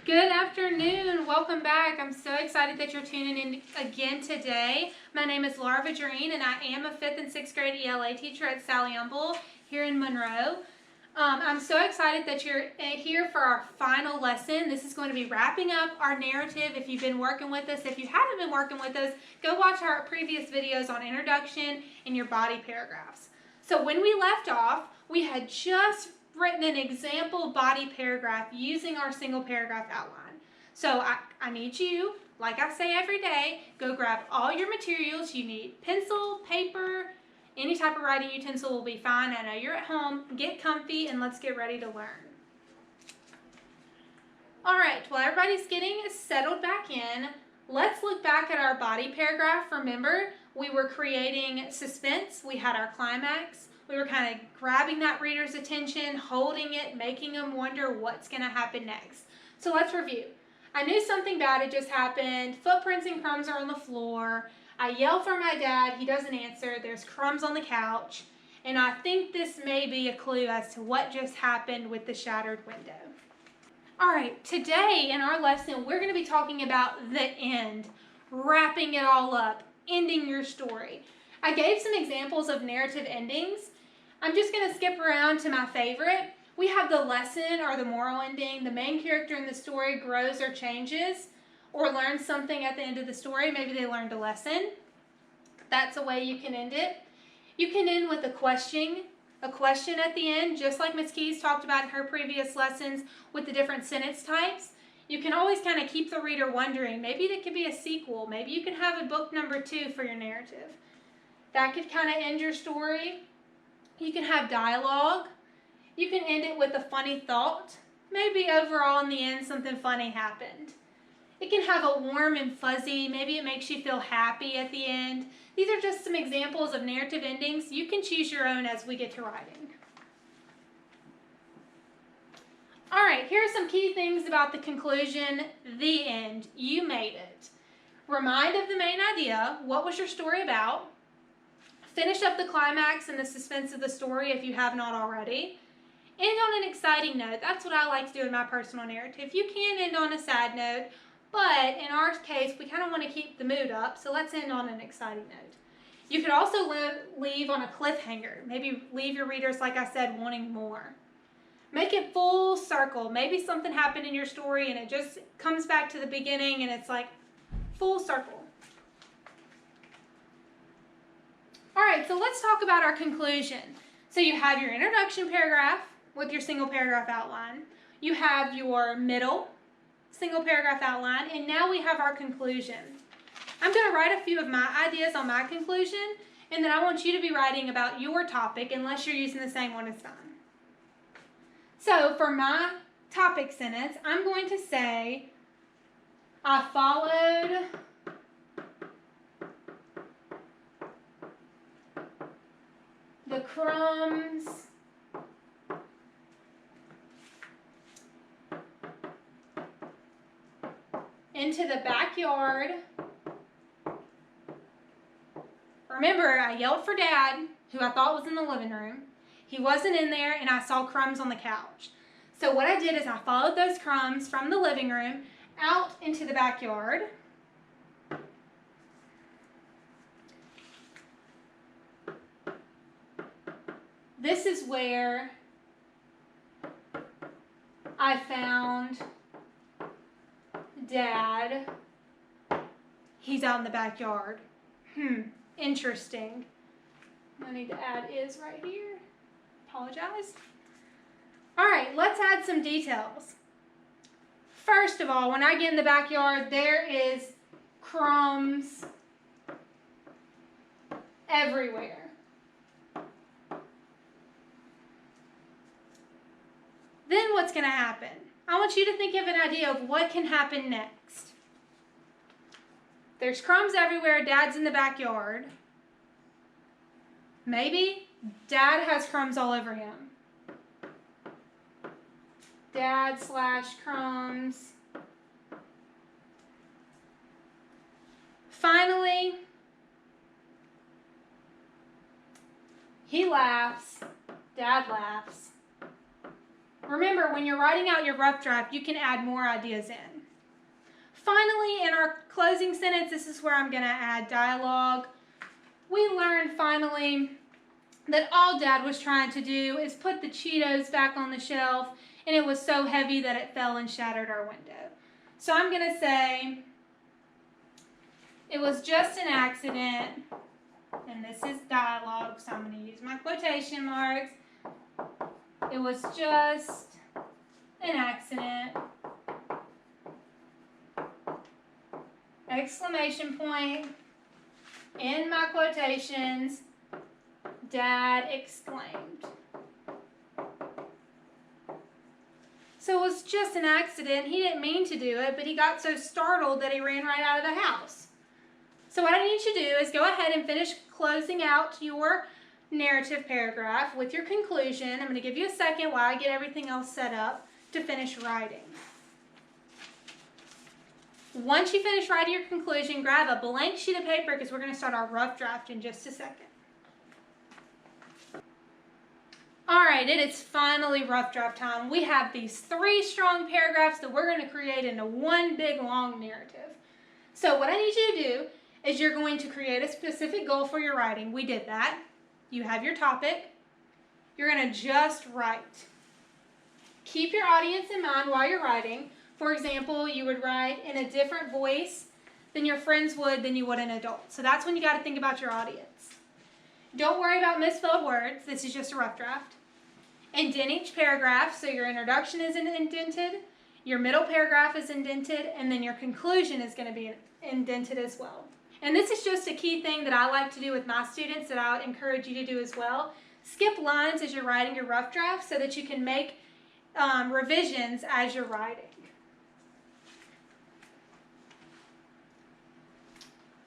Good afternoon. Welcome back. I'm so excited that you're tuning in again today. My name is Laura Vadrine, and I am a 5th and 6th grade ELA teacher at Sally Humble here in Monroe. I'm so excited that you're here for our final lesson. This is going to be wrapping up our narrative. If you've been working with us, if you haven't been working with us, go watch our previous videos on introduction and your body paragraphs. So when we left off, we had just written an example body paragraph using our single paragraph outline. So I need you, like I say every day, go grab all your materials. You need pencil, paper, any type of writing utensil will be fine. I know you're at home. Get comfy and let's get ready to learn. All right, while everybody's getting settled back in, let's look back at our body paragraph. Remember, we were creating suspense. We had our climax. We were kind of grabbing that reader's attention, holding it, making them wonder what's going to happen next. So let's review. I knew something bad had just happened. Footprints and crumbs are on the floor. I yell for my dad. He doesn't answer. There's crumbs on the couch. And I think this may be a clue as to what just happened with the shattered window. All right, today in our lesson, we're going to be talking about the end, wrapping it all up, ending your story. I gave some examples of narrative endings. I'm just going to skip around to my favorite. We have the lesson or the moral ending. The main character in the story grows or changes or learns something at the end of the story. Maybe they learned a lesson. That's a way you can end it. You can end with a question at the end, just like Ms. Keys talked about in her previous lessons with the different sentence types. You can always kind of keep the reader wondering. Maybe it could be a sequel. Maybe you can have a book number 2 for your narrative. That could kind of end your story. You can have dialogue. You can end it with a funny thought. Maybe overall in the end something funny happened. It can have a warm and fuzzy. Maybe it makes you feel happy at the end. These are just some examples of narrative endings. You can choose your own as we get to writing. All right, here are some key things about the conclusion, the end. You made it. Remind of the main idea. What was your story about? Finish up the climax and the suspense of the story if you have not already. End on an exciting note. That's what I like to do in my personal narrative. You can end on a sad note, but in our case, we kind of want to keep the mood up, so let's end on an exciting note. You could also leave on a cliffhanger. Maybe leave your readers, like I said, wanting more. Make it full circle. Maybe something happened in your story and it just comes back to the beginning and it's like full circle. All right, so let's talk about our conclusion. So you have your introduction paragraph with your single paragraph outline. You have your middle single paragraph outline, and now we have our conclusion. I'm going to write a few of my ideas on my conclusion, and then I want you to be writing about your topic unless you're using the same one as mine. So for my topic sentence, I'm going to say, I followed the crumbs into the backyard. Remember, I yelled for Dad, who I thought was in the living room. He wasn't in there, and I saw crumbs on the couch. So what I did is I followed those crumbs from the living room out into the backyard. This is where I found Dad. He's out in the backyard. Interesting. I need to add is right here. Apologize. All right, let's add some details. First of all, when I get in the backyard, there is crumbs everywhere. Then what's going to happen? I want you to think of an idea of what can happen next. There's crumbs everywhere. Dad's in the backyard. Maybe Dad has crumbs all over him. Dad/crumbs. Finally, he laughs. Dad laughs. Remember, when you're writing out your rough draft, you can add more ideas in. Finally, in our closing sentence, this is where I'm going to add dialogue. We learned finally that all Dad was trying to do is put the Cheetos back on the shelf, and it was so heavy that it fell and shattered our window. So I'm going to say, it was just an accident, and this is dialogue, so I'm going to use my quotation marks. It was just an accident. Exclamation point. In my quotations, Dad exclaimed. So it was just an accident. He didn't mean to do it, but he got so startled that he ran right out of the house. So what I need you to do is go ahead and finish closing out your narrative paragraph with your conclusion. I'm going to give you a second while I get everything else set up to finish writing. Once you finish writing your conclusion, grab a blank sheet of paper because we're going to start our rough draft in just a second. All right, it is finally rough draft time. We have these 3 strong paragraphs that we're going to create into one big long narrative. So what I need you to do is you're going to create a specific goal for your writing. We did that. You have your topic. You're going to just write. Keep your audience in mind while you're writing. For example, you would write in a different voice than your friends would than you would an adult. So that's when you got to think about your audience. Don't worry about misspelled words. This is just a rough draft. Indent each paragraph so your introduction is indented, your middle paragraph is indented, and then your conclusion is going to be indented as well. And this is just a key thing that I like to do with my students that I would encourage you to do as well. Skip lines as you're writing your rough draft so that you can make revisions as you're writing.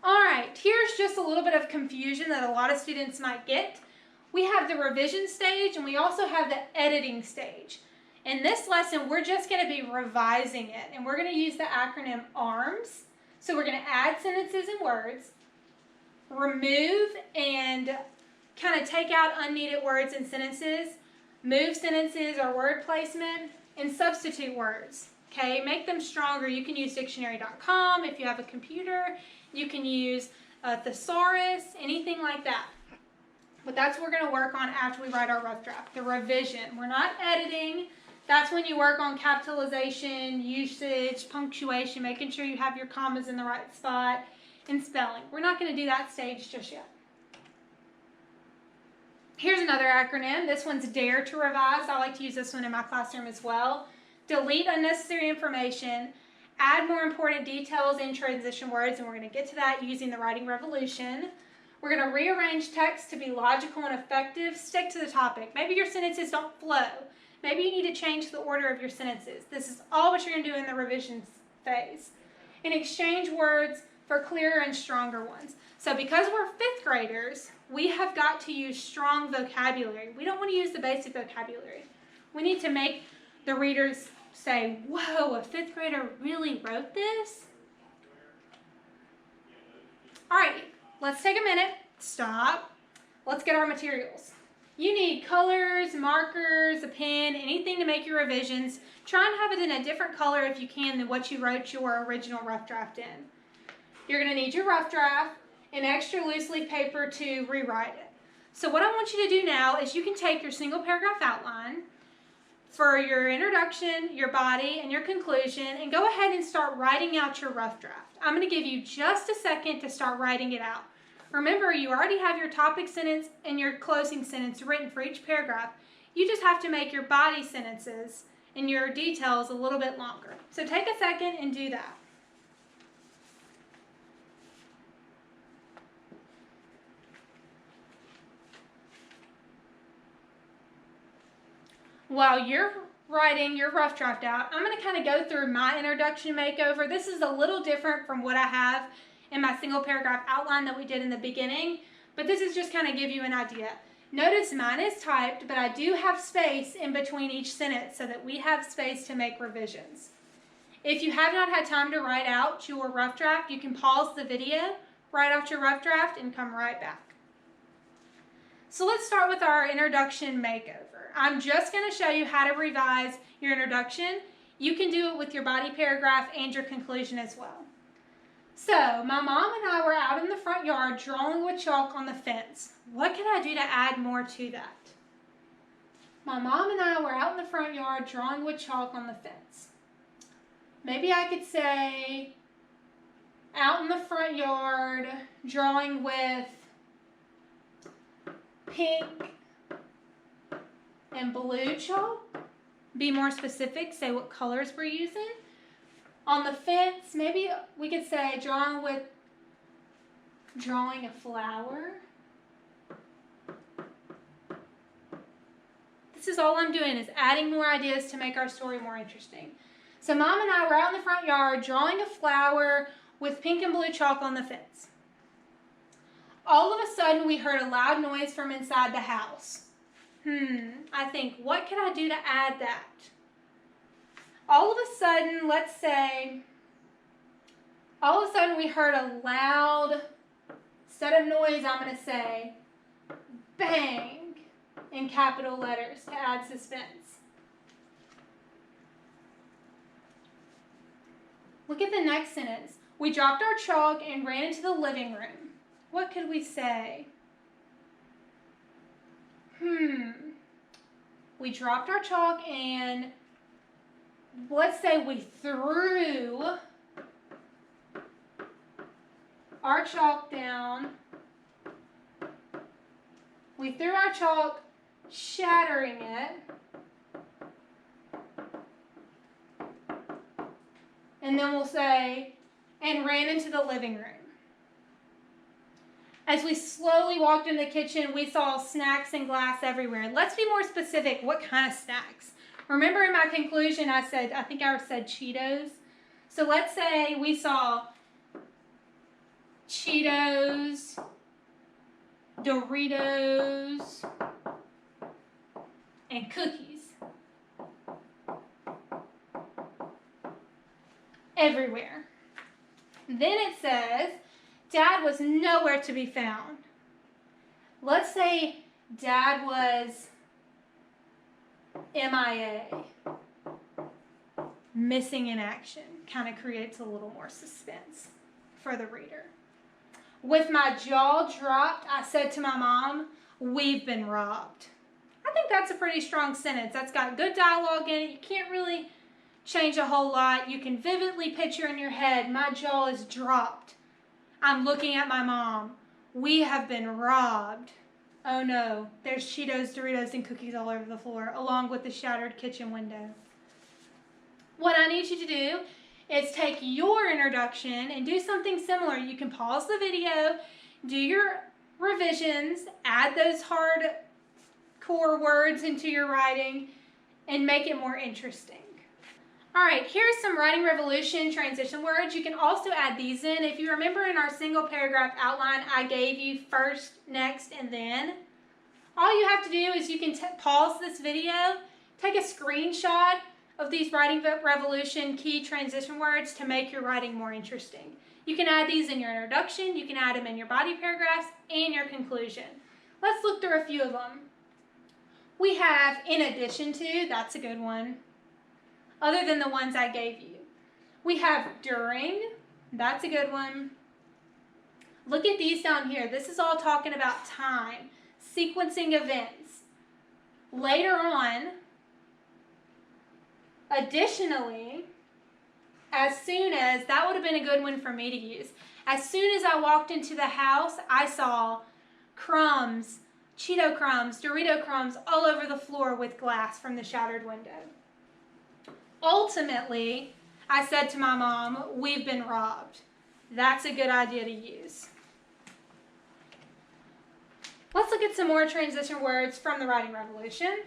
All right, here's just a little bit of confusion that a lot of students might get. We have the revision stage and we also have the editing stage. In this lesson, we're just going to be revising it, and we're going to use the acronym ARMS. So we're going to add sentences and words, remove and kind of take out unneeded words and sentences, move sentences or word placement, and substitute words. Okay, make them stronger. You can use dictionary.com if you have a computer. You can use a thesaurus, anything like that. But that's what we're going to work on after we write our rough draft, the revision. We're not editing. That's when you work on capitalization, usage, punctuation, making sure you have your commas in the right spot, and spelling. We're not going to do that stage just yet. Here's another acronym. This one's DARE to revise. I like to use this one in my classroom as well. Delete unnecessary information. Add more important details in transition words, and we're going to get to that using the writing revolution. We're going to rearrange text to be logical and effective. Stick to the topic. Maybe your sentences don't flow. Maybe you need to change the order of your sentences. This is all what you're going to do in the revision phase. And exchange words for clearer and stronger ones. So because we're 5th graders, we have got to use strong vocabulary. We don't want to use the basic vocabulary. We need to make the readers say, whoa, a 5th grader really wrote this? All right. Let's take a minute, stop, let's get our materials. You need colors, markers, a pen, anything to make your revisions. Try and have it in a different color if you can than what you wrote your original rough draft in. You're going to need your rough draft and extra loose leaf paper to rewrite it. So what I want you to do now is you can take your single paragraph outline for your introduction, your body, and your conclusion, and go ahead and start writing out your rough draft. I'm going to give you just a second to start writing it out. Remember, you already have your topic sentence and your closing sentence written for each paragraph. You just have to make your body sentences and your details a little bit longer. So take a second and do that. While you're writing your rough draft out, I'm going to kind of go through my introduction makeover. This is a little different from what I have in my single paragraph outline that we did in the beginning, but this is just kind of give you an idea. Notice mine is typed, but I do have space in between each sentence so that we have space to make revisions. If you have not had time to write out your rough draft, you can pause the video, write out your rough draft, and come right back. So let's start with our introduction makeover. I'm just going to show you how to revise your introduction. You can do it with your body paragraph and your conclusion as well. So, my mom and I were out in the front yard drawing with chalk on the fence. What can I do to add more to that? My mom and I were out in the front yard drawing with chalk on the fence. Maybe I could say, out in the front yard drawing with pink and blue chalk. Be more specific, say what colors we're using. On the fence, maybe we could say drawing a flower. This is all I'm doing, is adding more ideas to make our story more interesting. So Mom and I were out in the front yard drawing a flower with pink and blue chalk on the fence. All of a sudden, we heard a loud noise from inside the house. I think, what can I do to add that? All of a sudden, we heard a loud, instead of noise, I'm going to say, bang, in capital letters to add suspense. Look at the next sentence. We dropped our chalk and ran into the living room. What could we say? We dropped our chalk and let's say we threw our chalk down. We threw our chalk, shattering it. And then we'll say, and ran into the living room. As we slowly walked in the kitchen, we saw snacks and glass everywhere. Let's be more specific. What kind of snacks? Remember in my conclusion, I said Cheetos. So let's say we saw Cheetos, Doritos, and cookies everywhere. Then it says, Dad was nowhere to be found. Let's say Dad was MIA, missing in action. Kind of creates a little more suspense for the reader. With my jaw dropped, I said to my mom, we've been robbed. I think that's a pretty strong sentence. That's got good dialogue in it. You can't really change a whole lot. You can vividly picture in your head, my jaw is dropped. I'm looking at my mom. We have been robbed. Oh no, there's Cheetos, Doritos, and cookies all over the floor, along with the shattered kitchen window. What I need you to do is take your introduction and do something similar. You can pause the video, do your revisions, add those hard core words into your writing, and make it more interesting. All right, here's some writing revolution transition words. You can also add these in. If you remember in our single paragraph outline, I gave you first, next, and then. All you have to do is you can pause this video, take a screenshot of these writing revolution key transition words to make your writing more interesting. You can add these in your introduction, you can add them in your body paragraphs, and your conclusion. Let's look through a few of them. We have in addition to, that's a good one. Other than the ones I gave you. We have during, that's a good one. Look at these down here. This is all talking about time, sequencing events. Later on, additionally, as soon as, that would have been a good one for me to use. As soon as I walked into the house, I saw crumbs, Cheeto crumbs, Dorito crumbs all over the floor with glass from the shattered window. Ultimately, I said to my mom, we've been robbed. That's a good idea to use. Let's look at some more transition words from the writing revolution.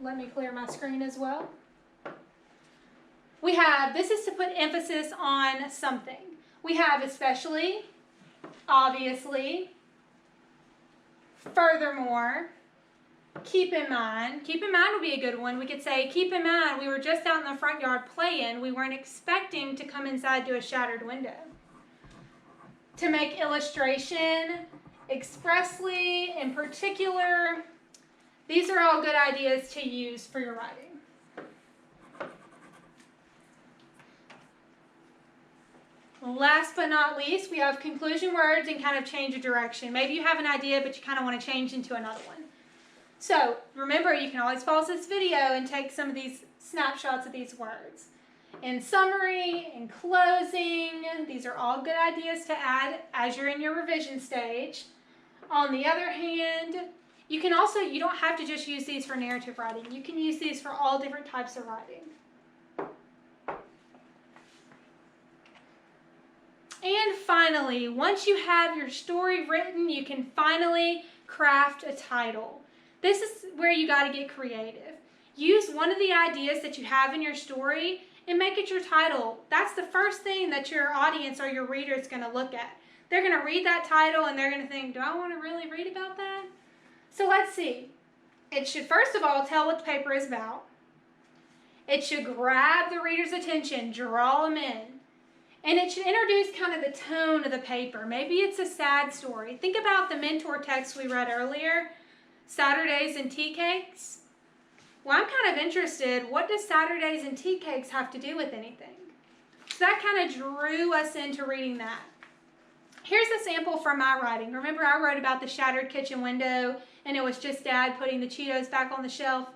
Let me clear my screen as well. We have, this is to put emphasis on something. We have especially, obviously, furthermore, keep in mind. Keep in mind would be a good one. We could say, keep in mind, we were just out in the front yard playing. We weren't expecting to come inside to a shattered window. To make illustration, expressly, in particular, These are all good ideas to use for your writing. Last but not least, we have conclusion words and kind of change of direction. Maybe you have an idea, but you kind of want to change into another one. So remember, you can always pause this video and take some of these snapshots of these words. In summary, in closing, these are all good ideas to add as you're in your revision stage. On the other hand, you don't have to just use these for narrative writing. You can use these for all different types of writing. And finally, once you have your story written, you can finally craft a title. This is where you got to get creative. Use one of the ideas that you have in your story and make it your title. That's the first thing that your audience or your reader is going to look at. They're going to read that title and they're going to think, do I want to really read about that? So let's see. It should first of all tell what the paper is about. It should grab the reader's attention, draw them in. And it should introduce kind of the tone of the paper. Maybe it's a sad story. Think about the mentor text we read earlier, Saturdays and Tea Cakes. Well, I'm kind of interested, what does Saturdays and tea cakes have to do with anything? So that kind of drew us into reading that. Here's a sample from my writing. Remember I wrote about the shattered kitchen window and it was just Dad putting the Cheetos back on the shelf?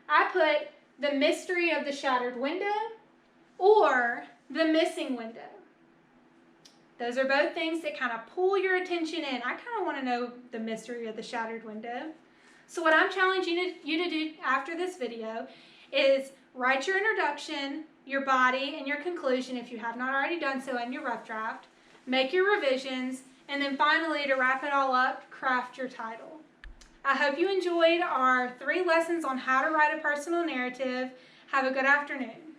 I put the mystery of the shattered window or the missing window. Those are both things that kind of pull your attention in. I kind of want to know the mystery of the shattered window. So what I'm challenging you to do after this video is write your introduction, your body, and your conclusion if you have not already done so in your rough draft. Make your revisions, and then finally, to wrap it all up, craft your title. I hope you enjoyed our 3 lessons on how to write a personal narrative. Have a good afternoon.